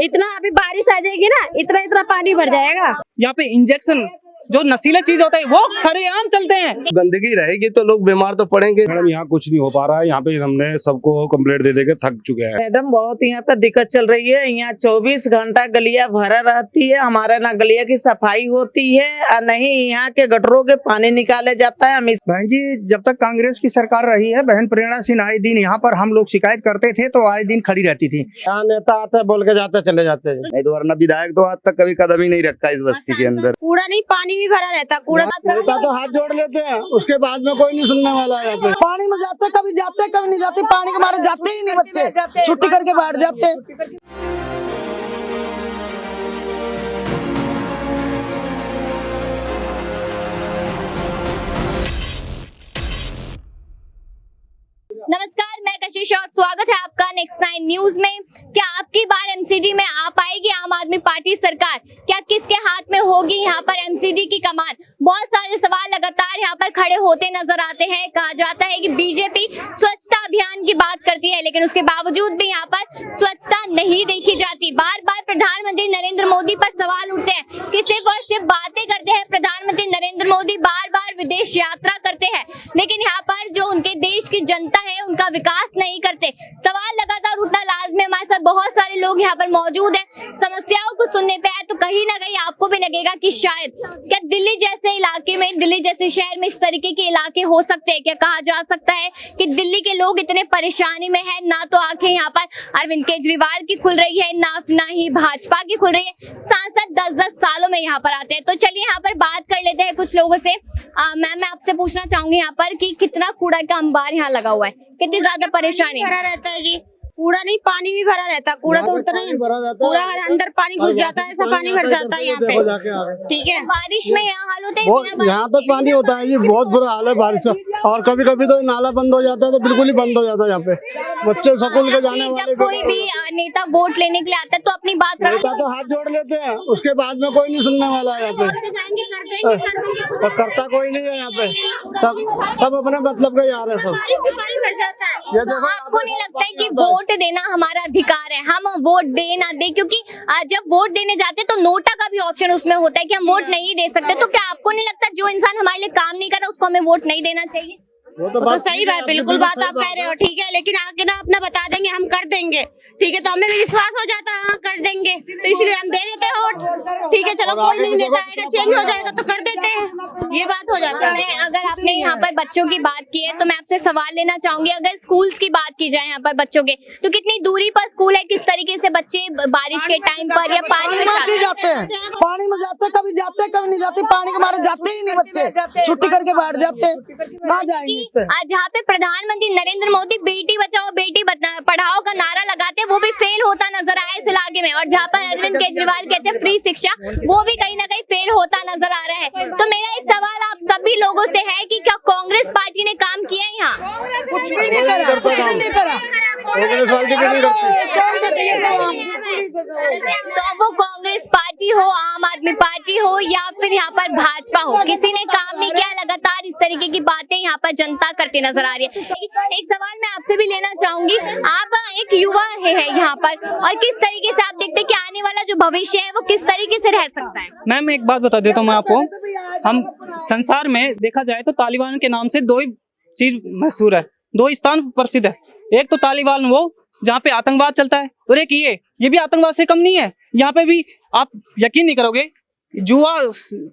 इतना अभी बारिश आ जाएगी ना, इतना इतना पानी भर जाएगा। यहाँ पे इंजेक्शन जो नशीला चीज होता है वो सरेआम चलते हैं। गंदगी रहेगी तो लोग बीमार तो पड़ेंगे। मैडम यहाँ कुछ नहीं हो पा रहा है, यहाँ पे हमने सबको कंप्लेंट दे के थक चुके हैं। मैडम बहुत यहाँ पे दिक्कत चल रही है। यहाँ 24 घंटा गलिया भरा रहती है, हमारा ना गलिया की सफाई होती है और नहीं यहाँ के गटरों के पानी निकाले जाता है। बहन जी, जब तक कांग्रेस की सरकार रही है, बहन प्रेरणा सिंह आए दिन यहाँ पर हम लोग शिकायत करते थे तो आए दिन खड़ी रहती थी। यहाँ नेता आते हैं, बोल के जाते चले जाते हैं, नहीं तो वरना विधायक तो आज तक कभी कदम ही नहीं रखा इस बस्ती के अंदर। कूड़ा नहीं, पानी भी भरा रहता। कूड़ा नेता तो हाथ जोड़ लेते हैं, उसके बाद में कोई नहीं सुनने वाला है। यहाँ पे पानी में जाते कभी नहीं जाते, पानी के मारे जाते ही नहीं बच्चे, छुट्टी करके बैठ जाते। नमस्कार, मैं कशिश और स्वागत है आपका नेक्स्ट 9 न्यूज में। क्या आपकी बार एमसीडी में आ पाएगी आम आदमी पार्टी सरकार? क्या किसके हाथ में होगी यहाँ पर एमसीडी की कमान? बहुत सारे सवाल लगातार यहाँ पर खड़े होते नजर आते हैं। कहा जाता है कि बीजेपी स्वच्छता अभियान की बात करती है, लेकिन उसके बावजूद भी यहाँ पर स्वच्छता नहीं देखी जाती। बार बार प्रधानमंत्री नरेंद्र मोदी पर सवाल उठते हैं कि सिर्फ और सिर्फ बातें करते हैं प्रधानमंत्री नरेंद्र मोदी, बार बार विदेश यात्रा करते हैं, लेकिन यहाँ पर जो उनके देश की जनता है उनका विकास नहीं करते। सवाल लगातार उठना लाजमी। हमारे साथ बहुत सारे लोग यहाँ पर मौजूद हैं। समस्याओं को सुनने पे आए तो कहीं ना कहीं आपको भी लगेगा कि शायद क्या दिल्ली जैसे इलाके में, दिल्ली जैसे शहर में इस तरीके के इलाके हो सकते हैं? क्या कहा जा सकता है कि दिल्ली के लोग इतने परेशानी में है? ना तो आंखें यहाँ पर अरविंद केजरीवाल की खुल रही है, ना ही भाजपा की खुल रही है। सांसद 10-10 सालों में यहाँ पर आते हैं। तो चलिए यहाँ पर बात कर लेते हैं कुछ लोगों से। मैम, मैं आपसे पूछना चाहूंगी यहाँ पर कि कितना कूड़ा का अंबार यहाँ लगा हुआ है, कितनी ज्यादा परेशानी भरा रहता है जी। कूड़ा नहीं, पानी भी भरा रहता। कूड़ा तो उतना ही पूरा अंदर पानी घुस जाता है, ऐसा पानी भर जाता है यहाँ पे। ठीक है, बारिश में यहाँ हाल होता है, यहाँ तक पानी होता है, ये बहुत बुरा हाल है बारिश का। और कभी कभी तो नाला बंद हो जाता है, तो बिल्कुल ही बंद हो जाता है। यहाँ पे बच्चे स्कूल के जाने वाले, जब कोई भी नेता वोट लेने के लिए आता है तो अपनी बात नेता तो हाथ जोड़ लेते हैं, उसके बाद में कोई नहीं सुनने वाला है। यहाँ पे और करता कोई नहीं है। यहाँ पे सब अपने मतलब का यार है सब। ये देखो, आपको नहीं लगता है कि वोट देना हमारा अधिकार है? हम वोट दे ना दे, क्योंकि जब वोट देने जाते तो नोटा का भी ऑप्शन उसमें होता है कि हम वोट नहीं दे सकते। तो क्या आपको नहीं लगता जो इंसान हमारे लिए काम नहीं कर रहा उसको हमें वोट नहीं देना चाहिए? वो तो सही बात, बिल्कुल बात आप कह रहे हो। ठीक है, लेकिन आगे ना अपना बता देंगे हम कर देंगे, ठीक है, तो हमें भी विश्वास हो जाता है हाँ कर देंगे, तो इसलिए हम दे देते हैं वोट। ठीक है, चलो कोई नहीं नेता आएगा, चेंज हो जाएगा तो कर देते हैं, ये बात हो जाता है। अगर आपने यहाँ पर बच्चों की बात की है तो मैं आपसे सवाल लेना चाहूंगी। अगर स्कूल्स की बात की जाए यहाँ पर बच्चों के, तो कितनी दूरी पर स्कूल है? किस तरीके से बच्चे बारिश के टाइम पर या पानी में जाते हैं, पानी में जाते कभी नहीं जाते, पानी के मारे जाते ही नहीं बच्चे, छुट्टी करके बैठ जाते। आज जहाँ पे प्रधानमंत्री नरेंद्र मोदी बेटी बचाओ बेटी पढ़ाओ का नारा लगाते हैं, वो भी फेल होता नजर आया इस इलाके में। और जहाँ पर अरविंद केजरीवाल कहते हैं फ्री शिक्षा, वो भी कहीं ना कहीं फेल होता नजर आ रहा है। तो मेरा एक सवाल आप सभी लोगों से है कि क्या कांग्रेस पार्टी ने काम किया है यहाँ? कुछ भी नहीं करा, कुछ भी नहीं करा। तो वो कांग्रेस पार्टी हो, आम आदमी पार्टी हो या फिर यहाँ पर भाजपा हो, किसी ने काम नहीं किया। लगातार इस तरीके की बातें यहाँ पर जनता करती नजर आ रही है। एक सवाल मैं आपसे भी लेना चाहूंगी, आप एक युवा है यहाँ पर, और किस तरीके से आप देखते हैं कि आने वाला जो भविष्य है वो किस तरीके से रह सकता है? मैम, एक बात बता देता हूँ मैं आपको। हम संसार में देखा जाए तो तालिबान के नाम से दो ही चीज मशहूर है, दो स्थान प्रसिद्ध है। एक तो तालिबान वो जहाँ पे आतंकवाद चलता है, और एक ये भी आतंकवाद से कम नहीं है। यहाँ पे भी आप यकीन नहीं करोगे, जुआ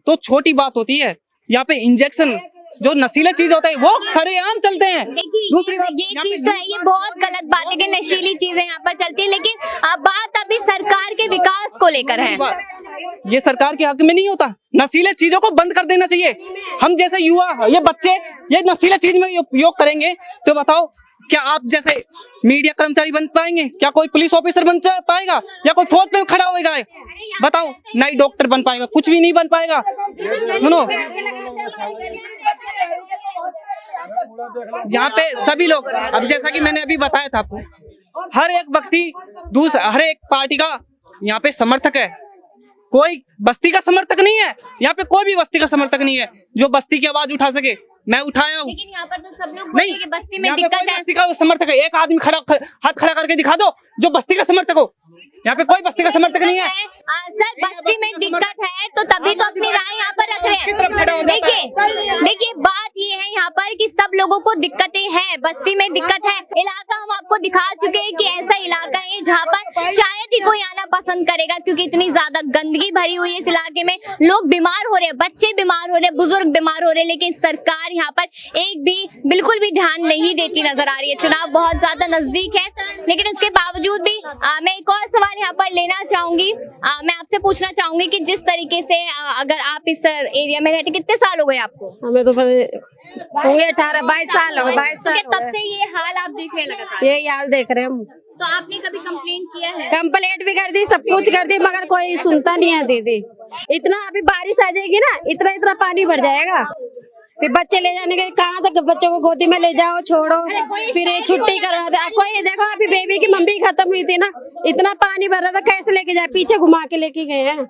तो छोटी बात होती है, यहाँ पे इंजेक्शन जो नशीला चीज होता है वो सरेआम चलते हैं। दूसरी बात ये चीज तो है, ये बहुत गलत बात है कि नशीली चीजें यहाँ पर चलती है, लेकिन बात अभी सरकार के विकास को लेकर है। ये सरकार के हक में नहीं होता, नशीले चीजों को बंद कर देना चाहिए। हम जैसे युवा, ये बच्चे ये नशीले चीज में उपयोग करेंगे तो बताओ क्या आप जैसे मीडिया कर्मचारी बन पाएंगे? क्या कोई पुलिस ऑफिसर बन पाएगा? या कोई फौज पे खड़ा होएगा? बताओ, नहीं डॉक्टर बन पाएगा, कुछ भी नहीं बन पाएगा। सुनो, यहाँ पे सभी लोग, अब जैसा कि मैंने अभी बताया था आपको, हर एक व्यक्ति हर एक पार्टी का यहाँ पे समर्थक है। कोई बस्ती का समर्थक नहीं है, यहाँ पे कोई भी बस्ती का समर्थक नहीं है जो बस्ती की आवाज उठा सके। मैं उठाया हूँ, लेकिन यहाँ पर तो सब लोग बोलते हैं कि बस्ती में यहाँ पे दिक्कत कोई है। बस्ती का समर्थक है, एक आदमी हाथ खड़ा करके दिखा दो जो बस्ती का समर्थक हो। यहाँ पे कोई बस्ती का समर्थक नहीं है। सर बस्ती में दिक्कत है तो तभी तो अपनी राय यहाँ पर रख रहे हैं। देखिए बात ये है यहाँ पर कि सब लोगों को दिक्कतें हैं, बस्ती में दिक्कत है। इलाका हम आपको दिखा चुके हैं कि ऐसा इलाका है जहाँ पर शायद ही कोई आना पसंद करेगा, क्योंकि इतनी ज्यादा गंदगी भरी हुई है इस इलाके में। लोग बीमार हो रहे हैं, बच्चे बीमार हो रहे हैं, बुजुर्ग बीमार हो रहे हैं, लेकिन सरकार यहाँ पर एक भी बिल्कुल भी ध्यान नहीं देती नजर आ रही है। चुनाव बहुत ज्यादा नजदीक है, लेकिन उसके बावजूद भी मैं एक और सवाल यहाँ पर लेना चाहूंगी। मैं आपसे पूछना चाहूंगी कि जिस तरीके से अगर आप इस एरिया में रहते, कितने साल हो गए आपको? हमें तो होंगे 18-22 साल हो गए। 22 साल तब से ये हाल आप देख रहे हैं लगातार? यही हाल देख रहे हैं हम। तो आपने कभी कंप्लेंट किया है? कंप्लेंट भी कर दी, सब कुछ कर दी, मगर कोई सुनता नहीं है दीदी। इतना अभी बारिश आ जाएगी ना, इतना इतना पानी भर जाएगा, फिर बच्चे ले जाने के कहाँ तक, बच्चों को गोदी में ले जाओ, छोड़ो, फिर छुट्टी करवा दे। कोई देखो अभी बेबी की मम्मी खत्म हुई थी ना, इतना पानी भर रहा था, कैसे लेके जाए, पीछे घुमा के लेके गए हैं।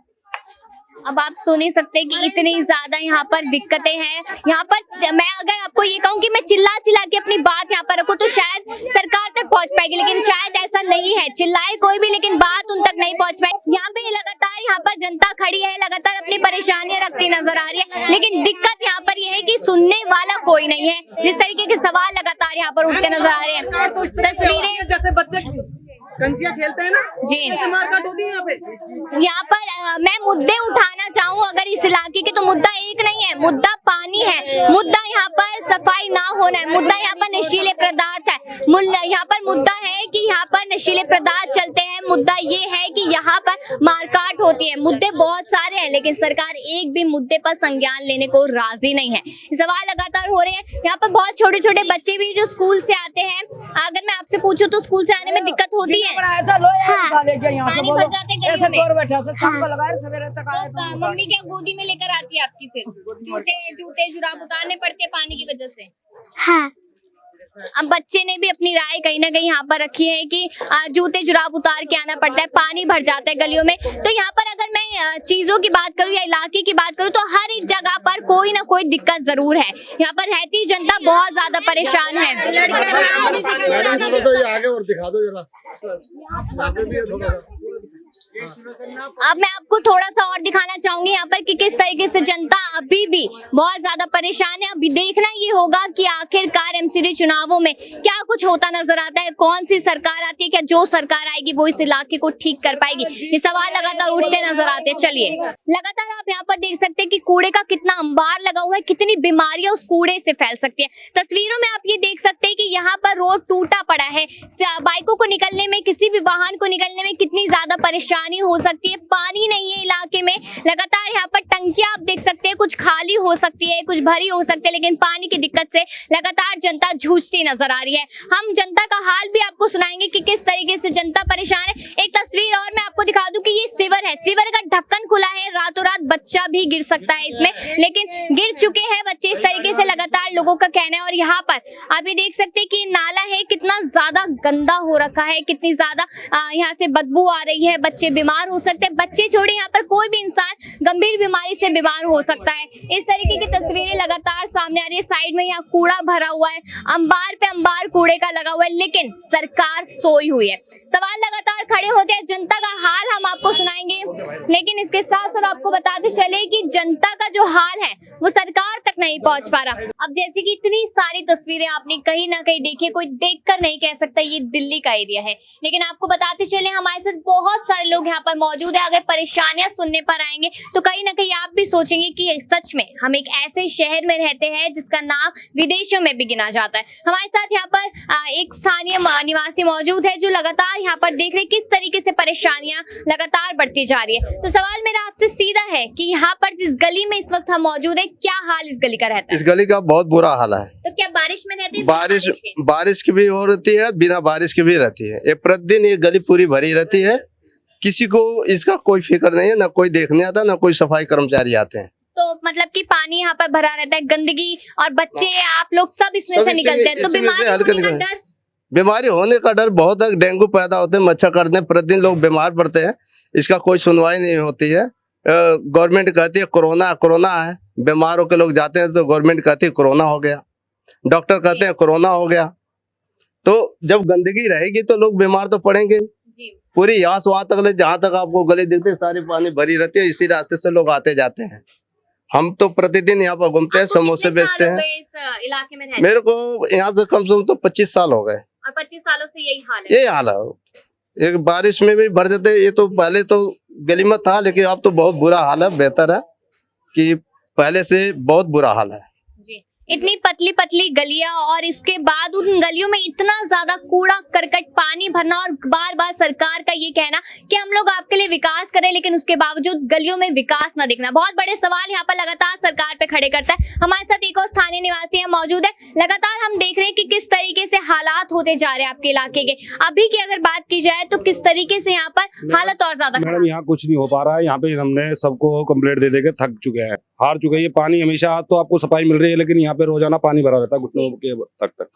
अब आप सुन ही सकते हैं कि इतनी ज्यादा यहाँ पर दिक्कतें हैं। यहाँ पर मैं अगर आपको ये कहूँ कि मैं चिल्ला चिल्ला के अपनी बात यहाँ पर रखूँ तो शायद सरकार तक पहुँच पाएगी, लेकिन शायद ऐसा नहीं है। चिल्लाए कोई भी, लेकिन बात उन तक नहीं पहुँच पाएगी। यहाँ पे लगातार यहाँ पर जनता खड़ी है, लगातार अपनी परेशानियां रखती नजर आ रही है, लेकिन दिक्कत यहाँ पर यह है कि सुनने वाला कोई नहीं है। जिस तरीके के सवाल लगातार यहाँ पर उठते नजर आ रहे हैं, तस्वीरें जैसे बच्चे कंचिया खेलते हैं ना जी, मारकाट होती है यहाँ पे। यहाँ पर मैं मुद्दे उठाना चाहूँ अगर इस इलाके के, तो मुद्दा एक नहीं है, मुद्दा पानी है, मुद्दा यहाँ पर सफाई ना होना है, मुद्दा यहाँ पर नशीले पदार्थ है, यहाँ पर मुद्दा है कि यहाँ पर नशीले पदार्थ चलते हैं, मुद्दा ये है कि यहाँ पर मारकाट होती है। मुद्दे बहुत सारे हैं, लेकिन सरकार एक भी मुद्दे पर संज्ञान लेने को राजी नहीं है। सवाल लगातार हो रहे हैं। यहाँ पर बहुत छोटे छोटे बच्चे भी जो स्कूल से आते हैं, अगर मैं आपसे पूछूं तो स्कूल से आने में दिक्कत होती है? हाँ, पानी भर जाते हैं गली में। तो मम्मी क्या गोदी में लेकर आती है आपकी? फिर जूते जुराब उतारने पड़ते हैं पानी की वजह से? हाँ। अब बच्चे ने भी अपनी राय कहीं ना कहीं यहाँ पर रखी है कि जूते जुराब उतार के आना पड़ता है, पानी भर जाता है गलियों में। तो यहाँ पर अगर मैं चीजों की बात करूँ या इलाके की बात करूँ तो हर एक जगह पर कोई ना कोई दिक्कत जरूर है। यहाँ पर रहती जनता बहुत ज्यादा परेशान है। आगे और दिखा दो जरा। अब मैं आपको थोड़ा सा और दिखाना चाहूंगी यहाँ पर कि किस तरीके से जनता अभी भी बहुत ज्यादा परेशान है। अभी देखना ये होगा कि आखिरकार एमसीडी चुनावों में क्या कुछ होता नजर आता है, कौन सी सरकार आती है, क्या जो सरकार आएगी वो इस इलाके को ठीक कर पाएगी, ये सवाल लगातार उठते नजर आते हैं। चलिए, लगातार आप यहाँ पर देख सकते हैं कि कूड़े का कितना अंबार लगा हुआ है, कितनी बीमारियां उस कूड़े से फैल सकती है। तस्वीरों में आप ये देख सकते हैं कि यहाँ पर रोड टूटा पड़ा है, बाइकों को निकलने में, किसी भी वाहन को निकलने में कितनी ज्यादा परेशानी हो सकती है। पानी नहीं है इलाके में, लगातार यहाँ पर टंकियां आप देख सकते हैं, कुछ खाली हो सकती है, कुछ भरी हो सकती है, लेकिन पानी की दिक्कत से लगातार जनता जूझती नजर आ रही है। हम जनता का हाल भी आपको सुनाएंगे कि किस तरीके से जनता परेशान है। एक तस्वीर और मैं आपको दिखा दूं कि ये सीवर है, सीवर का ढक्कन खुला है, रातों रात बच्चा भी गिर सकता है इसमें, लेकिन गिर चुके हैं बच्चे, इस तरीके से लगातार लोगों का कहना है। और यहाँ पर आप ये देख सकते हैं कि नाला है, कितना ज्यादा गंदा हो रखा है, कितनी ज्यादा यहाँ से बदबू आ रही है, बच्चे बीमार हो सकते हैं। बच्चे छोड़े, यहाँ पर कोई भी इंसान गंभीर बीमारी से बीमार हो सकता है। इस तरीके की तस्वीरें लगातार सामने आ रही है। साइड में यहाँ कूड़ा भरा हुआ है, अंबार पे अंबार कूड़े का लगा हुआ है, लेकिन सरकार सोई हुई है। सवाल लगातार खड़े होते हैं, जनता का हाल हम आपको सुनाएंगे, लेकिन इसके साथ साथ आपको बताते चले कि जनता का जो हाल है वो सरकार तक नहीं पहुंच पा रहा। अब जैसे कि इतनी सारी तस्वीरें आपने कहीं ना कहीं देखी, कोई देखकर नहीं कह सकता ये दिल्ली का एरिया है, लेकिन आपको बताते चले हमारे साथ बहुत सारे लोग यहाँ पर मौजूद है। अगर परेशानियां सुनने पर आएंगे तो कहीं ना कहीं आप भी सोचेंगे कि सच में हम एक ऐसे शहर में रहते हैं जिसका नाम विदेशों में भी गिना जाता है। हमारे साथ यहाँ पर एक स्थानीय निवासी मौजूद है जो लगातार यहाँ पर देख रहे किस तरीके से परेशानियां लगातार बढ़ती जा रही है। तो सवाल मेरा आपसे सीधा है कि यहाँ पर जिस गली में इस वक्त हम मौजूद है, क्या हाल इस गली का रहता है? इस गली का बहुत बुरा हाल है। तो क्या बारिश में रहते हैं? बारिश की भी होती है, बिना बारिश की भी रहती है। ये प्रतिदिन ये गली पूरी भरी रहती है, किसी को इसका कोई फिक्र नहीं है, ना कोई देखने आता, ना कोई सफाई कर्मचारी आते हैं। तो मतलब कि पानी यहाँ पर भरा रहता है, गंदगी, और बच्चे आप लोग सब इसमें से निकलते हैं, तो बीमारी होने का डर बहुत है। डेंगू पैदा होते हैं, मच्छर काटते हैं, प्रतिदिन लोग बीमार पड़ते हैं, इसका कोई सुनवाई नहीं होती है। गवर्नमेंट कहती है कोरोना कोरोना है, बीमार होकर लोग जाते हैं तो गवर्नमेंट कहती है कोरोना हो गया, डॉक्टर कहते हैं कोरोना हो गया। तो जब गंदगी रहेगी तो लोग बीमार तो पड़ेंगे। पूरी यहाँ से वहां तक जहाँ तक आपको गली दिखती है सारी पानी भरी रहती है। इसी रास्ते से लोग आते जाते हैं। हम तो प्रतिदिन यहाँ पर घूमते हैं, आपको समोसे कितने बेचते साल हो हैं। गए इस इलाके में रहते? मेरे को यहाँ से कम से कम तो 25 साल हो गए। और 25 सालों से यही हाल है? यही हाल है। एक बारिश में भी भर जाते। ये तो पहले तो गली में था, लेकिन अब तो बहुत बुरा हाल है। बेहतर है कि पहले से बहुत बुरा हाल है। जी, इतनी पतली पतली गलियां और इसके बाद उन गलियों में इतना ज्यादा कूड़ा करकट, पानी भरना और बार बार सरकार का ये कहना कि हम लोग आपके लिए विकास करें, लेकिन उसके बावजूद गलियों में विकास न दिखना। बहुत बड़े सवाल यहाँ पर लगातार सरकार पे खड़े करता है। हमारे साथ एक और स्थानीय निवासी यहाँ मौजूद है। लगातार हम देख रहे हैं कि किस तरीके से हालात होते जा रहे हैं आपके इलाके के। अभी की अगर बात की जाए तो किस तरीके से यहाँ पर हालत और ज्यादा? मैडम यहाँ कुछ नहीं हो पा रहा है। यहाँ पे हमने सबको कंप्लेंट दे के थक चुके हैं, हार चुके हैं। ये पानी हमेशा तो आपको सफाई मिल रही है, लेकिन यहाँ पे रोजाना पानी भरा रहता है घुटनों के तक।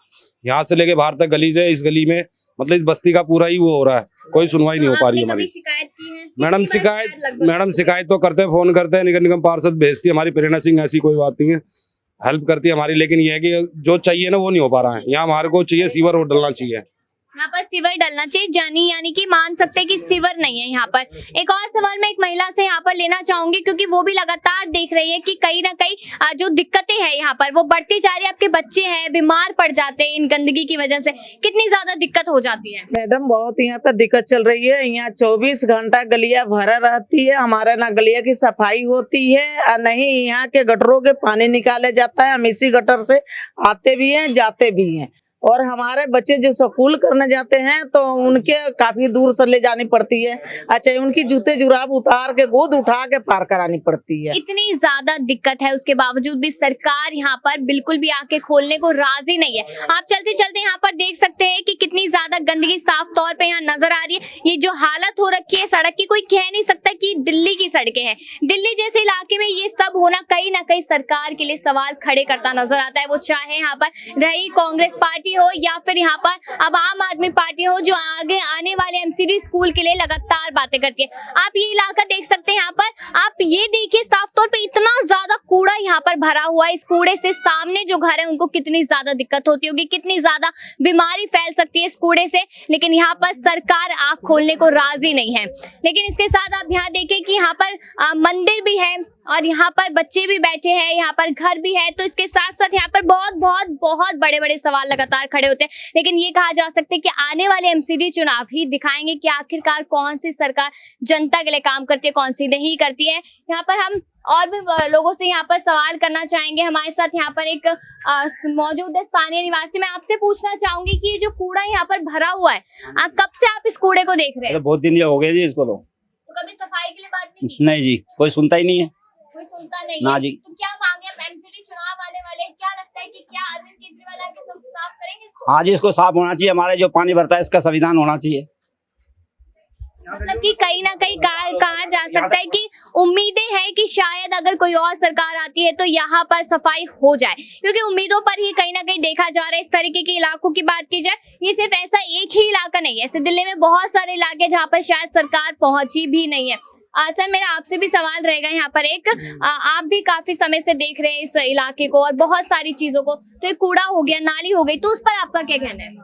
यहाँ से लेके बाहर तक गली से, इस गली में मतलब इस बस्ती का पूरा ही वो हो रहा है। कोई सुनवाई नहीं हो पा रही है हमारी। शिकायत की है? मैडम शिकायत तो करते हैं, फोन करते हैं, निगम पार्षद भेजती है हमारी प्रेरणा सिंह, ऐसी कोई बात नहीं है, हेल्प करती है हमारी। लेकिन ये है कि जो चाहिए ना वो नहीं हो पा रहा है। यहाँ हमारे को चाहिए सीवर रोड डलना चाहिए, यहाँ पर सीवर डलना चाहिए। यानी कि मान सकते हैं कि सीवर नहीं है यहाँ पर। एक और सवाल मैं एक महिला से यहाँ पर लेना चाहूंगी, क्योंकि वो भी लगातार देख रही है कि कहीं ना कहीं जो दिक्कतें हैं यहाँ पर वो बढ़ती जा रही है। आपके बच्चे हैं, बीमार पड़ जाते हैं इन गंदगी की वजह से। कितनी ज्यादा दिक्कत हो जाती है? मैडम बहुत यहाँ पे दिक्कत चल रही है। यहाँ 24 घंटा गलियां भरा रहती है। हमारे ना गलिया की सफाई होती है और नहीं यहाँ के गटरों के पानी निकाले जाता है। हम इसी गटर से आते भी हैं, जाते भी हैं। और हमारे बच्चे जो स्कूल करने जाते हैं तो उनके काफी दूर से ले जानी पड़ती है। अच्छा, उनकी जूते जुराब उतार के गोद उठा के पार करानी पड़ती है। इतनी ज्यादा दिक्कत है, उसके बावजूद भी सरकार यहाँ पर बिल्कुल भी आके खोलने को राजी नहीं है। आप चलते चलते यहाँ पर देख सकते हैं कि कितनी ज्यादा गंदगी साफ तौर पे यहाँ नजर आ रही है। ये जो हालत हो रखी है सड़क की, कोई कह नहीं सकता कि दिल्ली की सड़कें हैं। दिल्ली जैसे इलाके में ये सब होना कहीं ना कहीं सरकार के लिए सवाल खड़े करता नजर आता है। वो चाहे यहाँ पर रही कांग्रेस पार्टी हो या फिर यहाँ पर अब आम आदमी पार्टी हो, जो आगे आने वाले एमसीडी स्कूल के लिए लगातार बातें करती है। आप ये इलाका देख सकते हैं। यहाँ पर आप ये देखिए साफ तौर पे इतना ज्यादा कूड़ा यहाँ पर भरा हुआ है। इस कूड़े से सामने जो घर है उनको कितनी ज्यादा दिक्कत होती होगी, कितनी ज्यादा बीमारी फैल सकती है इस कूड़े से। लेकिन यहाँ पर सरकार आंख खोलने को राजी नहीं है। लेकिन इसके साथ आप यहाँ देखिए कि यहाँ पर मंदिर भी है और यहाँ पर बच्चे भी बैठे हैं, यहाँ पर घर भी है। तो इसके साथ साथ यहाँ पर बहुत बहुत बहुत बड़े बड़े सवाल लगातार खड़े होते हैं। लेकिन ये कहा जा सकता है कि आने वाले एमसीडी चुनाव ही दिखाएंगे कि आखिरकार कौन सी सरकार जनता के लिए काम करती है, कौन सी नहीं करती है। यहाँ पर हम और भी लोगों से यहाँ पर सवाल करना चाहेंगे। हमारे साथ यहाँ पर एक मौजूद है स्थानीय निवासी। मैं आपसे पूछना चाहूंगी कि ये जो कूड़ा यहाँ पर भरा हुआ है, कब से आप इस कूड़े को देख रहे हैं? बहुत दिन हो गए जी इसको। तो कभी सफाई के लिए बात नहीं की? नहीं जी, कोई सुनता ही नहीं है। कोई सुनता नहीं ना है। जी। तो क्या मांगे? एमसीडी चुनाव आने वाले हैं, क्या लगता है कि क्या अरविंद केजरीवाल आके सब साफ करेंगे इसको? हाँ जी, इसको साफ होना चाहिए। हमारे जो पानी भरता है इसका संविधान होना चाहिए। मतलब कि कहीं ना कहीं कहा जा सकता है कि उम्मीदें हैं कि शायद अगर कोई और सरकार आती है तो यहाँ पर सफाई हो जाए, क्योंकि उम्मीदों पर ही कहीं ना कहीं देखा जा रहा है। इस तरीके के इलाकों की बात की जाए, ये सिर्फ ऐसा एक ही इलाका नहीं है। ऐसे दिल्ली में बहुत सारे इलाके जहाँ पर शायद सरकार पहुंची भी नहीं है। सर, मेरा आपसे भी सवाल रहेगा यहाँ पर एक, आप भी काफी समय से देख रहे हैं इस इलाके को और बहुत सारी चीजों को। तो ये कूड़ा हो गया, नाली हो गई, तो उस पर आपका क्या कहना है?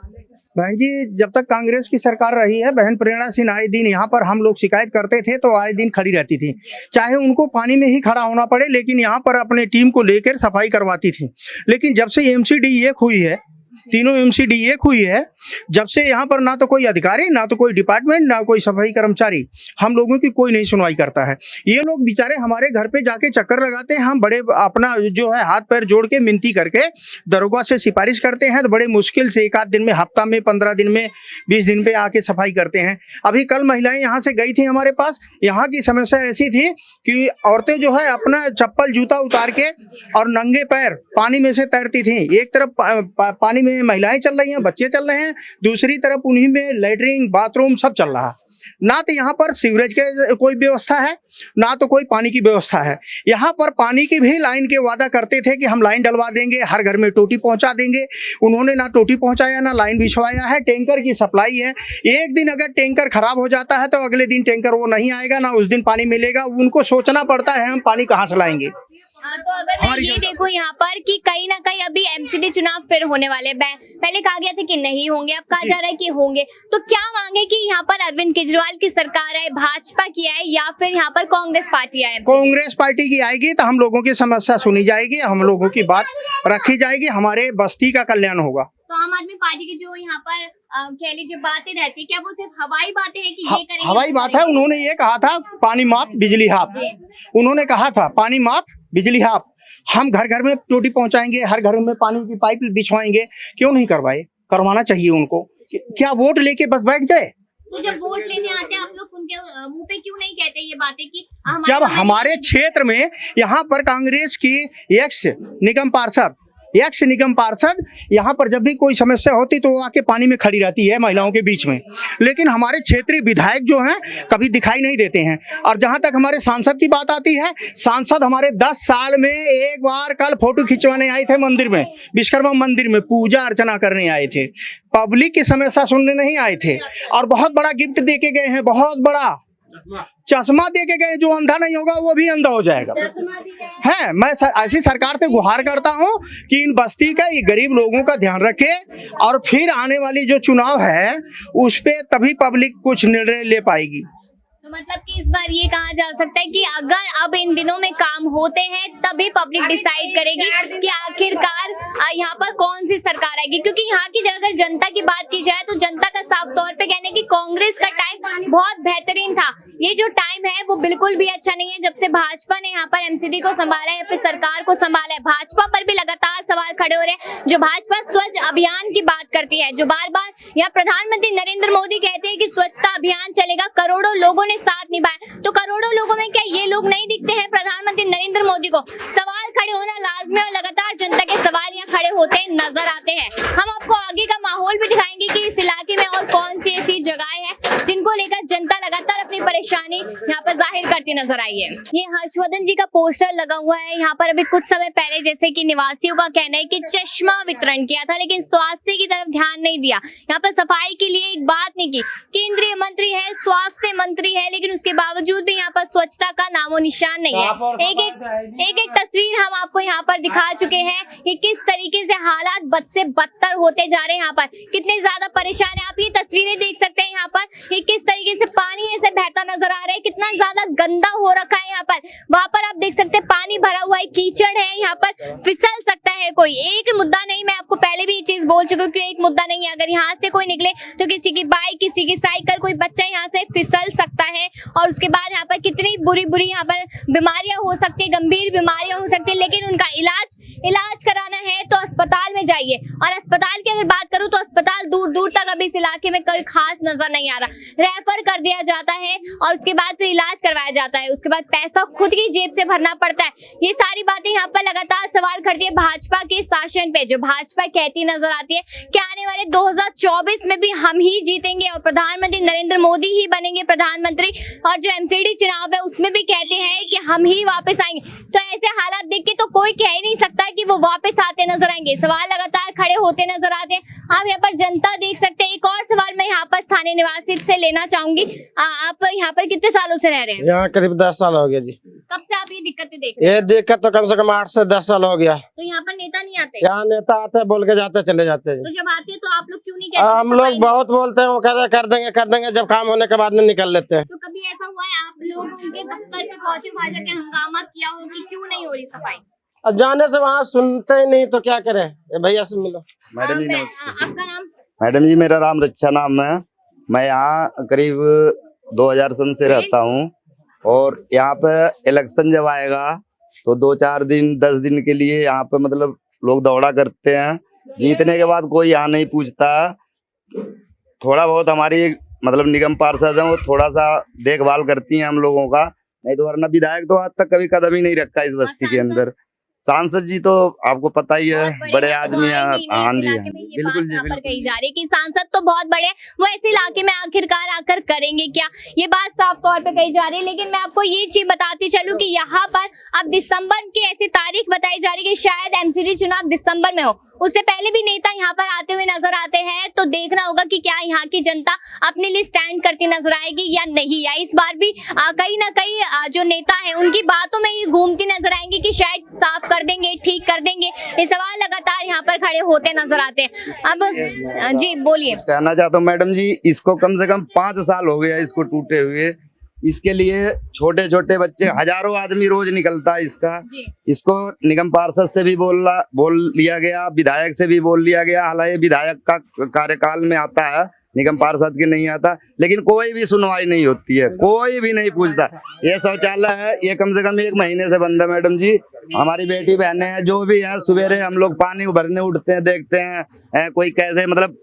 बहन जी, जब तक कांग्रेस की सरकार रही है, बहन प्रेरणा सिंह आए दिन यहाँ पर हम लोग शिकायत करते थे तो आए दिन खड़ी रहती थी, चाहे उनको पानी में ही खड़ा होना पड़े, लेकिन यहाँ पर अपने टीम को लेकर सफाई करवाती थी। लेकिन जब से एमसीडी एक हुई है, तीनों एमसीडी एक हुई है, जब से यहाँ पर ना तो कोई अधिकारी, ना तो कोई डिपार्टमेंट, ना कोई सफाई कर्मचारी, हम लोगों की कोई नहीं सुनवाई करता है। ये लोग बेचारे हमारे घर पे जाके चक्कर लगाते हैं। हम बड़े अपना जो है हाथ पैर जोड़ के मिनती करके दरोगा से सिफारिश करते हैं तो बड़े मुश्किल से एक आध दिन में, हफ्ता में, 15 दिन में, 20 दिन पे आके सफाई करते हैं। अभी कल महिलाएं यहाँ से गई थी हमारे पास। यहाँ की समस्या ऐसी थी कि औरतें जो है अपना चप्पल जूता उतार के और नंगे पैर पानी में से तैरती थी। एक तरफ पानी में महिलाएं चल रही हैं, बच्चे चल रहे हैं, दूसरी तरफ उन्हीं में लैट्रिन, बाथरूम सब चल रहा। ना तो यहाँ पर सीवरेज के कोई व्यवस्था है, ना तो कोई पानी की व्यवस्था है। यहाँ पर पानी की भी लाइन के वादा करते थे कि हम लाइन डलवा देंगे, हर घर में टोटी पहुंचा देंगे। उन्होंने ना टोटी पहुंचाया, ना लाइन बिछवाया है। टैंकर की सप्लाई है। एक दिन अगर टैंकर खराब हो जाता है तो अगले दिन टैंकर वो नहीं आएगा, ना उस दिन पानी मिलेगा। उनको सोचना पड़ता है हम पानी कहाँ से लाएंगे। तो अगर मैं ये देखूं यहाँ पर कि कहीं ना कहीं अभी एमसीडी चुनाव फिर होने वाले, पहले कहा गया था कि नहीं होंगे, अब कहा जा रहा है कि होंगे, तो क्या मांगे कि यहाँ पर अरविंद केजरीवाल की सरकार आए, भाजपा की आए, या फिर यहाँ पर कांग्रेस पार्टी आए? कांग्रेस पार्टी की आएगी तो हम लोगों की समस्या सुनी जाएगी, हम लोगों की बात रखी जाएगी, हमारे बस्ती का कल्याण होगा। तो आम आदमी पार्टी की जो यहाँ पर कह लीजिए बातें रहती है, क्या वो सिर्फ हवाई बातें हैं कि ये करेंगे? हवाई बात है। उन्होंने ये कहा था पानी माफ बिजली हाफ, उन्होंने कहा था पानी माफ बिजली हाफ, हम घर घर में टोटी पहुंचाएंगे, हर घर में पानी की पाइप बिछवाएंगे, क्यों नहीं करवाए? करवाना चाहिए उनको। क्या वोट लेके बस बैठ गए? तो जब वोट लेने आते हैं आप लोग उनके मुंह पे क्यों नहीं कहते ये बातें कि जब हमारे क्षेत्र में यहाँ पर कांग्रेस की एक्स निगम पार्षद यहाँ पर जब भी कोई समस्या होती तो वो आके पानी में खड़ी रहती है महिलाओं के बीच में, लेकिन हमारे क्षेत्रीय विधायक जो हैं कभी दिखाई नहीं देते हैं। और जहाँ तक हमारे सांसद की बात आती है, सांसद हमारे 10 साल में एक बार कल फोटो खिंचवाने आए थे मंदिर में, विश्वकर्मा मंदिर में पूजा अर्चना करने आए थे, पब्लिक की समस्या सुनने नहीं आए थे। और बहुत बड़ा गिफ्ट दे के गए हैं, बहुत बड़ा चश्मा दे के गए, जो अंधा नहीं होगा वो भी अंधा हो जाएगा। है, मैं ऐसी सरकार से गुहार करता हूं कि इन बस्ती का, ये गरीब लोगों का ध्यान रखे, और फिर आने वाली जो चुनाव है उस पे तभी पब्लिक कुछ निर्णय ले पाएगी। तो मतलब कि इस बार ये कहा जा सकता है कि अगर अब इन दिनों में काम होते हैं तभी पब्लिक डिसाइड करेगी कि आखिरकार यहाँ पर कौन सी सरकार आएगी, क्योंकि यहाँ की अगर जनता की बात की जाए तो जनता का साफ तौर पे कहने की कांग्रेस का टाइम बहुत बेहतरीन था। ये जो टाइम है वो बिल्कुल भी अच्छा नहीं है। जब से भाजपा ने यहाँ पर एमसीडी को संभाला है या फिर सरकार को संभाला है, भाजपा पर भी लगातार सवाल खड़े हो रहे हैं। जो भाजपा स्वच्छ अभियान की बात करती है, जो बार बार यहाँ प्रधानमंत्री नरेंद्र मोदी कहते हैं कि स्वच्छता अभियान चलेगा, करोड़ों लोगों ने साथ निभाया, तो करोड़ों लोगों में क्या ये लोग नहीं दिखते हैं प्रधानमंत्री नरेंद्र मोदी को? सवाल खड़े होना लाजमी, और लगातार जनता के सवाल यहाँ खड़े होते नजर आते हैं। हम आपको आगे का माहौल भी दिखाएंगे कि इस इलाके में और कौन सी ऐसी जगहें हैं जिनको लेकर जनता लगातार अपनी परेशानी यहाँ पर जाहिर करती नजर आई है। ये हर्षवर्धन जी का पोस्टर लगा हुआ है यहाँ पर। अभी कुछ समय पहले जैसे कि निवासियों का कहना है कि चश्मा वितरण किया था, लेकिन स्वास्थ्य की तरफ ध्यान नहीं दिया, यहाँ पर सफाई के लिए एक बात नहीं की। केंद्रीय मंत्री है, स्वास्थ्य मंत्री है, लेकिन उसके बावजूद भी यहाँ पर स्वच्छता का नामो निशान नहीं है। एक तस्वीर हम आपको यहाँ पर दिखा चुके हैं कि किस तरीके से हालात बद से बदतर होते जा रहे हैं। यहाँ पर कितने ज्यादा परेशान है, आप ये तस्वीरें देख सकते हैं। यहाँ पर ये किस तरीके से पानी ऐसे बहता नजर आ रहा है, कितना ज्यादा गंदा हो रखा है यहाँ पर। वहाँ पर आप देख सकते हैं पानी भरा हुआ है, कीचड़ है, यहाँ पर फिसल सकता है कोई। एक मुद्दा नहीं, मैं आपको पहले भी ये चीज बोल चुकी हूँ कि एक मुद्दा नहीं है। अगर यहाँ से कोई निकले तो किसी की बाइक, किसी की साइकिल, कोई बच्चा यहाँ से फिसल सकता है। और उसके बाद यहाँ पर कितनी बुरी यहाँ पर बीमारियां हो सकती है, गंभीर बीमारियां हो सकती है। लेकिन उनका इलाज कराना है तो अस्पताल में जाइए। और अस्पताल की अगर बात करूं तो अस्पताल दूर दूर तक अभी इस इलाके में कोई खास नजर नहीं आ रहा। रेफर कर दिया जाता है और उसके बाद फिर इलाज करवाया जाता है, उसके बाद पैसा खुद की जेब से भरना पड़ता है। ये सारी बातें यहाँ पर लगातार सवाल करती है भाजपा के शासन पे, जो भाजपा कहती नजर आती है कि आने वाले 2024 में भी हम ही जीतेंगे और प्रधानमंत्री नरेंद्र मोदी ही बनेंगे प्रधानमंत्री। और जो एमसीडी चुनाव है उसमें भी कहते हैं कि हम ही वापस आएंगे। तो ऐसे हालात देख के तो कोई कह ही नहीं सकता कि वो वापस आते नजर आएंगे। सवाल लगातार खड़े होते नजर आते हैं। आप यहाँ पर जनता देख सकते हैं। एक और सवाल मैं यहाँ पर स्थानीय निवासी से लेना चाहूंगी। आप यहाँ पर कितने सालों से रह रहे हैं? यहाँ करीब 10 साल हो गया जी। कब से आप ये दिक्कतें देख रहे हैं? ये दिक्कत तो कम से कम 8 से 10 साल हो गया। तो यहाँ पर नेता नहीं आते? यहाँ नेता आते हैं, बोल के जाते, चले जाते हैं। तो जब आते हैं तो आप लोग क्यों नहीं कहते? हम लोग बहुत बोलते हैं, वो कहते हैं कर देंगे, जब काम होने के बाद में निकल लेते हैं। तो कभी ऐसा हुआ है आप लोग उनके दफ्तर पे पहुंचे, वहां जाके हंगामा किया हो कि क्यों नहीं हो रही सफाई? अब जाने से वहाँ सुनते ही नहीं तो क्या करें। भैया से मिलो। मैडम जी आपका नाम? मैडम जी मेरा राम रक्षा नाम है। मैं यहाँ करीब 2000 सन से रहता हूँ और यहाँ पे इलेक्शन जब आएगा तो 2-4 दिन 10 दिन के लिए यहाँ पे मतलब लोग दौड़ा करते हैं। जीतने के बाद कोई यहाँ नहीं पूछता। थोड़ा बहुत हमारी मतलब निगम पार्षद है, वो थोड़ा सा देखभाल करती हैं हम लोगों का, नहीं तो वरना विधायक तो आज तक कभी कदम ही नहीं रखा इस बस्ती के अंदर। सांसद जी तो आपको पता ही है, बड़े आदमी हैं। हाँ जी, बिल्कुल जी, बिल्कुल कही जा रही है कि सांसद तो बहुत बड़े, वो ऐसे इलाके में आखिरकार आकर करेंगे क्या, ये बात साफ तौर पे कही जा रही है। लेकिन मैं आपको ये चीज बताती चलूं कि यहाँ पर अब दिसंबर की ऐसी तारीख बताई जा रही है कि शायद एमसीडी चुनाव दिसंबर में हो। उससे पहले भी नेता यहाँ पर आते हुए नजर आते हैं, तो देखना होगा कि क्या यहाँ की जनता अपने लिए स्टैंड करती नजर आएगी या नहीं, या इस बार भी कहीं ना कहीं जो नेता है उनकी बातों में ही घूमती नजर आएंगे कि शायद साफ कर देंगे, ठीक कर देंगे। ये सवाल लगातार यहाँ पर खड़े होते नजर आते हैं। अब जी बोलिए। कहना चाहता हूँ मैडम जी, इसको कम से कम 5 साल हो गया इसको टूटे हुए। इसके लिए छोटे छोटे बच्चे, हजारों आदमी रोज निकलता है इसको निगम पार्षद से भी बोल लिया गया, विधायक से भी बोल लिया गया। हालांकि विधायक का कार्यकाल में आता है, निगम पार्षद के नहीं आता, लेकिन कोई भी सुनवाई नहीं होती है, कोई भी नहीं पूछता। ये शौचालय है, ये कम से कम 1 महीने से बंद है मैडम जी। हमारी बेटी बहनें हैं, जो भी है, सवेरे हम लोग पानी भरने उठते हैं, देखते हैं कोई कैसे, मतलब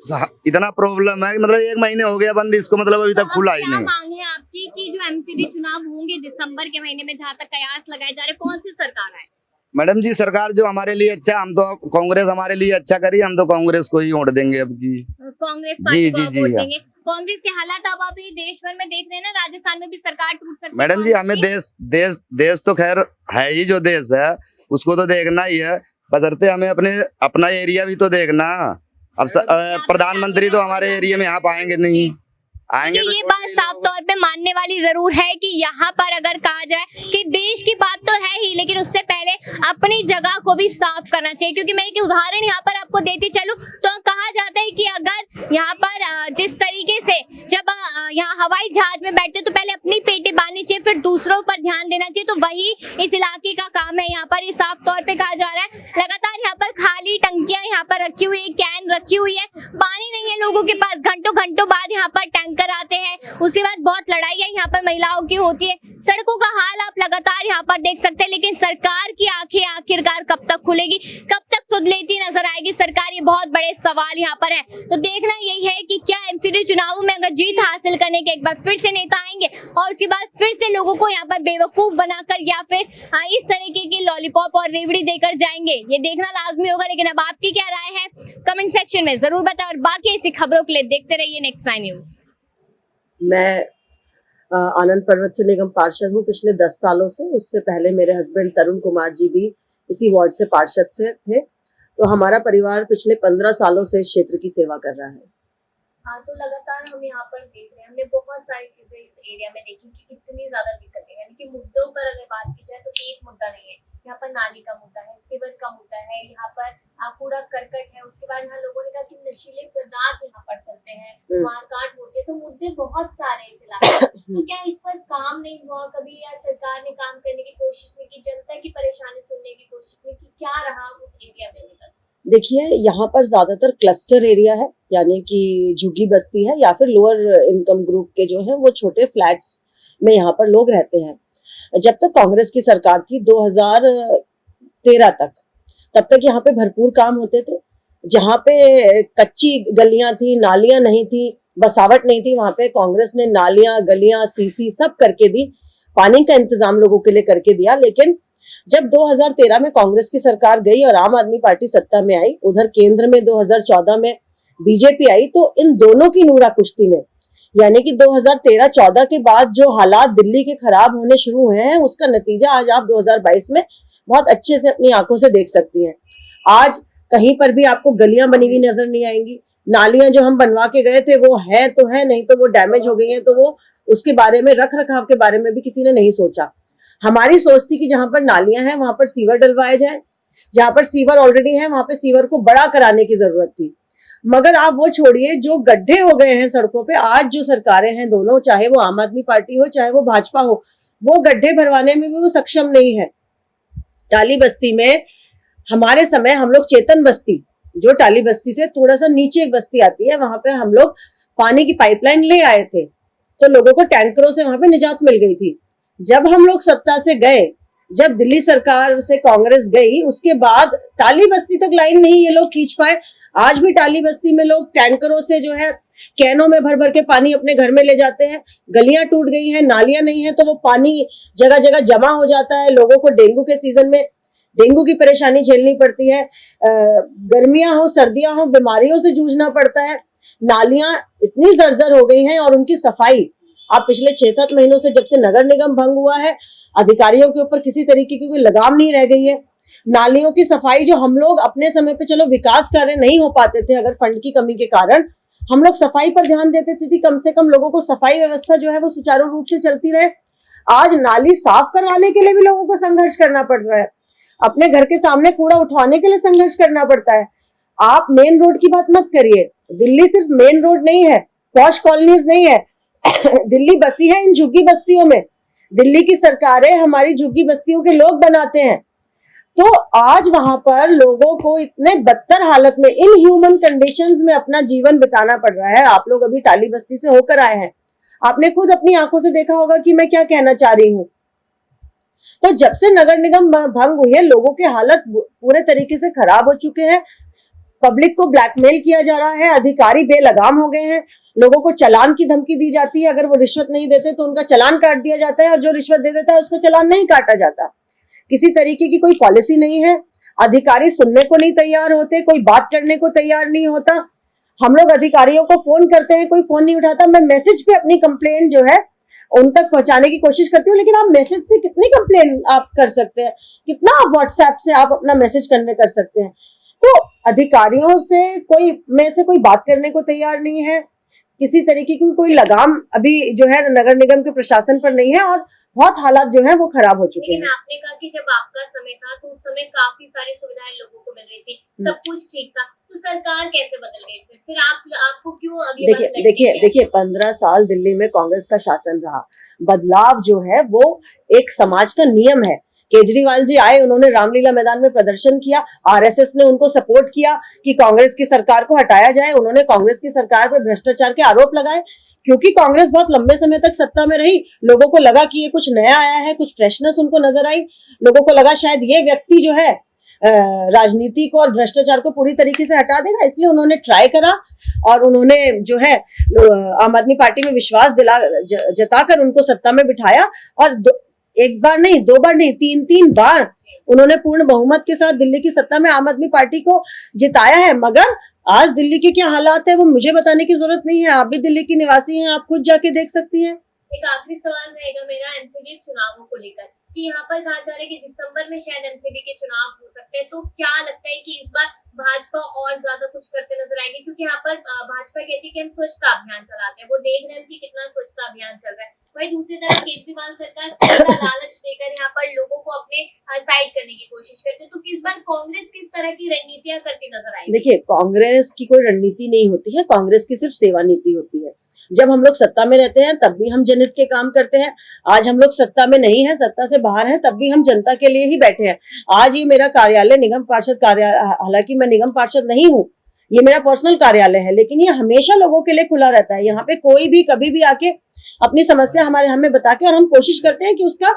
इतना प्रॉब्लम है, मतलब 1 महीने हो गया बंद इसको, मतलब अभी तक खुला ही नहीं। मांग है आपकी कि जो एमसीडी चुनाव होंगे दिसंबर के महीने में, जहाँ तक कयास लगाए जा रहे, कौन सी सरकार आए? मैडम जी सरकार जो हमारे लिए अच्छा, हम तो कांग्रेस हमारे लिए अच्छा करी, हम तो कांग्रेस को ही वोट देंगे अब की। कांग्रेस जी कांग्रेस के हालात अब अभी देश भर में देख रहे हैं ना, राजस्थान में भी सरकार टूट सकती है। मैडम जी हमें देश तो खैर है ही, जो देश है उसको तो देखना ही है, बशर्ते हमें अपना एरिया भी तो देखना। अब प्रधानमंत्री तो हमारे एरिया में यहाँ पाएंगे नहीं, आएंगे तो ये बात साफ तौर पे मानने वाली जरूर है कि यहाँ पर अगर कहा जाए कि देश की बात तो है ही, लेकिन उससे पहले अपनी जगह को भी साफ करना चाहिए। क्योंकि मैं एक उदाहरण यहाँ पर आपको देती चलूं तो कहा जाता है कि अगर यहाँ पर जिस तरीके से जब यहाँ हवाई जहाज में बैठते तो पहले अपनी पेटी बांधनी चाहिए, फिर दूसरों पर ध्यान देना चाहिए, तो वही इस इलाके का काम है। यहाँ पर साफ तौर पे कहा जा रहा है, लगातार यहाँ पर खाली टंकियां यहाँ पर रखी हुई है, कैन रखी हुई है, पानी नहीं है लोगों के पास। घंटों बाद यहाँ पर टैंकर आते हैं, उसके बाद बहुत लड़ाइयाँ यहाँ पर महिलाओं की होती है। सड़कों का हाल आप लगातार यहाँ पर देख सकते हैं, लेकिन सरकार की आंखें आखिरकार कब तक खुलेगी, कब तक सुध लेती नजर आएगी सरकार, ये बहुत बड़े सवाल यहाँ पर है। तो देखना यही है कि क्या एमसीडी चुनावों में अगर जीत हासिल करने के एक बार फिर से नेता आएंगे और उसके बाद फिर से लोगों को यहाँ पर बेवकूफ बनाकर या फिर इस तरीके की लॉलीपॉप और रेवड़ी देकर जाएंगे, ये देखना लाजमी होगा। लेकिन अब आपकी क्या राय है कमेंट सेक्शन में जरूर बताएं, और बाकी ऐसी खबरों के लिए देखते रहिए नेक्स्ट 9 न्यूज। मैं आनंद पर्वत से निगम पार्षद हूँ पिछले 10 सालों से। उससे पहले मेरे हस्बैंड तरुण कुमार जी भी इसी वार्ड से पार्षद से थे, तो हमारा परिवार पिछले 15 सालों से इस क्षेत्र की सेवा कर रहा है। हाँ, तो लगातार हम यहाँ पर देख रहे हैं, हमने बहुत सारी चीजें इस एरिया में देखी कि इतनी ज्यादा दिक्कतें, यानी कि मुद्दों पर अगर बात की जाए तो एक मुद्दा नहीं है। यहाँ पर नाली का मुद्दा है, सीवर का मुद्दा है, यहाँ पर कूड़ा करकट है, उसके बाद यहाँ लोगों ने कहा कि नशीले पदार्थ यहाँ पर चलते हैं, मारकाट होती है, तो मुद्दे बहुत सारे इस इलाके में। तो क्या इस पर काम नहीं हुआ कभी, या सरकार ने काम करने की कोशिश नहीं की, जनता की परेशानी सुनने की कोशिश नहीं की, क्या रहा उस एरिया में निकल? देखिए यहाँ पर ज्यादातर क्लस्टर एरिया है, यानी कि झुग्गी बस्ती है या फिर लोअर इनकम ग्रुप के जो है वो छोटे फ्लैट्स में यहाँ पर लोग रहते हैं। जब तक कांग्रेस की सरकार थी 2013 तक, तब तक यहाँ पे भरपूर काम होते थे। जहाँ पे कच्ची गलियां थी, नालियां नहीं थी, बसावट नहीं थी, वहां पे कांग्रेस ने नालियां, गलियां, सीसी सब करके दी, पानी का इंतजाम लोगों के लिए करके दिया। लेकिन जब 2013 में कांग्रेस की सरकार गई और आम आदमी पार्टी सत्ता में आई, उधर केंद्र में 2014 में बीजेपी आई, तो इन दोनों की नूरा कुश्ती में, यानी कि 2013-14 के बाद जो हालात दिल्ली के खराब होने शुरू हुए हैं, उसका नतीजा आज आप 2022 में बहुत अच्छे से अपनी आंखों से देख सकती हैं। आज कहीं पर भी आपको गलियां बनी हुई नजर नहीं आएंगी। नालियां जो हम बनवा के गए थे वो है तो है, नहीं तो वो डैमेज हो गई हैं, तो वो उसके बारे में, रख रखाव के बारे में भी किसी ने नहीं सोचा। हमारी सोच थी कि जहां पर नालियां हैं वहां पर सीवर डलवाए जाए, जहां पर सीवर ऑलरेडी है वहां पर सीवर को बड़ा कराने की जरूरत थी। मगर आप वो छोड़िए, जो गड्ढे हो गए हैं सड़कों पे, आज जो सरकारें हैं दोनों, चाहे वो आम आदमी पार्टी हो चाहे वो भाजपा हो, वो गड्ढे भरवाने में भी वो सक्षम नहीं है। टाली बस्ती में हमारे समय हम लोग चेतन बस्ती, जो टाली बस्ती से थोड़ा सा नीचे एक बस्ती आती है, वहां पे हम लोग पानी की पाइपलाइन ले आए थे, तो लोगों को टैंकरों से वहां पे निजात मिल गई थी। जब हम लोग सत्ता से गए, जब दिल्ली सरकार से कांग्रेस गई, उसके बाद टाली बस्ती तक लाइन नहीं ये लोग खींच पाए। आज भी टाली बस्ती में लोग टैंकरों से जो है कैनों में भर भर के पानी अपने घर में ले जाते हैं। गलियां टूट गई हैं, नालियां नहीं है, तो वो पानी जगह जगह जमा हो जाता है। लोगों को डेंगू के सीजन में डेंगू की परेशानी झेलनी पड़ती है, गर्मियां हो सर्दियां हो बीमारियों से जूझना पड़ता है। नालियां इतनी जर्जर हो गई हैं और उनकी सफाई, आप पिछले 6-7 महीनों से, जब से नगर निगम भंग हुआ है, अधिकारियों के ऊपर किसी तरीके की कोई लगाम नहीं रह गई है। नालियों की सफाई जो हम लोग अपने समय पे, चलो विकास कार्य नहीं हो पाते थे अगर फंड की कमी के कारण, हम लोग सफाई पर ध्यान देते थे, कम से कम लोगों को सफाई व्यवस्था जो है वो सुचारू रूप से चलती रहे। आज नाली साफ करवाने के लिए भी लोगों को संघर्ष करना पड़ रहा है, अपने घर के सामने कूड़ा उठवाने के लिए संघर्ष करना पड़ता है। आप मेन रोड की बात मत करिए, दिल्ली सिर्फ मेन रोड नहीं है, पॉश कॉलोनीज नहीं है दिल्ली बसी है इन झुग्गी बस्तियों में। दिल्ली की सरकारें हमारी झुग्गी बस्तियों के लोग बनाते हैं, तो आज वहां पर लोगों को इतने बदतर हालत में, इन ह्यूमन कंडीशंस में अपना जीवन बिताना पड़ रहा है। आप लोग अभी टाली बस्ती से होकर आए हैं, आपने खुद अपनी आंखों से देखा होगा कि मैं क्या कहना चाह रही हूँ। तो जब से नगर निगम भंग हुई है, लोगों के हालत पूरे तरीके से खराब हो चुके हैं, पब्लिक को ब्लैकमेल किया जा रहा है, अधिकारी बेलगाम हो गए हैं, लोगों को चालान की धमकी दी जाती है, अगर वो रिश्वत नहीं देते तो उनका चालान काट दिया जाता है, और जो रिश्वत दे देता है उसका चालान नहीं काटा जाता। किसी तरीके की कोई पॉलिसी नहीं है, अधिकारी सुनने को नहीं तैयार होते, कोई बात करने को तैयार नहीं होता। हम लोग अधिकारियों को फोन करते हैं, कोई फोन नहीं उठाता। मैं मैसेज पे अपनी कंप्लेन जो है उन तक पहुंचाने की कोशिश करती हूँ, लेकिन आप मैसेज से कितनी कंप्लेन आप कर सकते हैं, कितना आप व्हाट्सएप से आप अपना मैसेज कर सकते हैं। तो अधिकारियों से कोई बात करने को तैयार नहीं है, किसी तरीके की कोई लगाम अभी जो है नगर निगम के प्रशासन पर नहीं है, और बहुत हालात जो है वो खराब हो चुके हैं। आपने कहा कि जब आपका समय था तो उस समय काफी सारी सुविधाएं लोगों को मिल रही थी, सब कुछ ठीक था, तो सरकार कैसे बदल गई? फिर आपको क्यों अभी? देखिए 15 साल दिल्ली में कांग्रेस का शासन रहा, बदलाव जो है वो एक समाज का नियम है। केजरीवाल जी आए, उन्होंने रामलीला मैदान में प्रदर्शन किया, आरएसएस ने उनको सपोर्ट किया कि कांग्रेस की सरकार को हटाया जाए, उन्होंने कांग्रेस की सरकार पर भ्रष्टाचार के आरोप लगाए। क्योंकि कांग्रेस बहुत लंबे समय तक सत्ता में रही, लोगों को लगा कि ये कुछ नया आया है, कुछ फ्रेशनेस उनको नजर आई, लोगों को लगा शायद ये व्यक्ति जो है राजनीति को और भ्रष्टाचार को पूरी तरीके से हटा देगा, इसलिए उन्होंने ट्राई करा और उन्होंने जो है आम आदमी पार्टी में विश्वास जताकर उनको सत्ता में बिठाया, और एक बार नहीं, दो बार नहीं, तीन बार उन्होंने पूर्ण बहुमत के साथ दिल्ली की सत्ता में आम आदमी पार्टी को जिताया है। मगर आज दिल्ली के क्या हालात है वो मुझे बताने की जरूरत नहीं है, आप भी दिल्ली की निवासी हैं, आप खुद जाके देख सकती हैं। एक आखिरी सवाल रहेगा मेरा एमसीडी चुनावों को लेकर, कि यहाँ पर कहा जा रहा है कि दिसंबर में शायद एमसीडी के चुनाव हो सकते हैं, तो क्या लगता है कि इस बार भाजपा और ज्यादा कुछ करते नजर आएगी? क्योंकि यहाँ पर भाजपा कहती है कि हम स्वच्छता अभियान चलाते हैं, वो देख रहे हैं कि कितना स्वच्छता अभियान चल रहा है। वही दूसरी तरफ केजरीवाल सरकार लालच देकर यहाँ पर लोगों को अपने साइड करने की कोशिश करती है, तो इस बार कांग्रेस किस तरह की रणनीतियां करती नजर आएगी? देखिए, कांग्रेस की कोई रणनीति नहीं होती है, कांग्रेस की सिर्फ सेवा नीति होती है। जब हम लोग सत्ता में रहते हैं तब भी हम जनहित के काम करते हैं, आज हम लोग सत्ता में नहीं है, सत्ता से बाहर हैं, तब भी हम जनता के लिए ही बैठे हैं। आज ये मेरा कार्यालय निगम पार्षद कार्यालय, हालांकि मैं निगम पार्षद नहीं हूँ, ये मेरा पर्सनल कार्यालय है, लेकिन ये हमेशा लोगों के लिए खुला रहता है। यहाँ पे कोई भी कभी भी आके अपनी समस्या हमें बता के, और हम कोशिश करते हैं कि उसका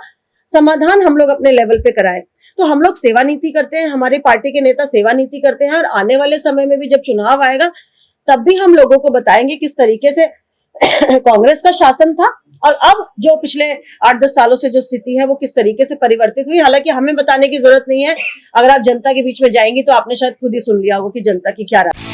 समाधान हम लोग अपने लेवल पे कराएं। तो हम लोग सेवा नीति करते हैं, हमारी पार्टी के नेता सेवा नीति करते हैं, और आने वाले समय में भी जब चुनाव आएगा तब भी हम लोगों को बताएंगे किस तरीके से कांग्रेस का शासन था और अब जो पिछले 8-10 सालों से जो स्थिति है वो किस तरीके से परिवर्तित हुई। हालांकि हमें बताने की जरूरत नहीं है, अगर आप जनता के बीच में जाएंगी तो आपने शायद खुद ही सुन लिया होगा कि जनता की क्या राय।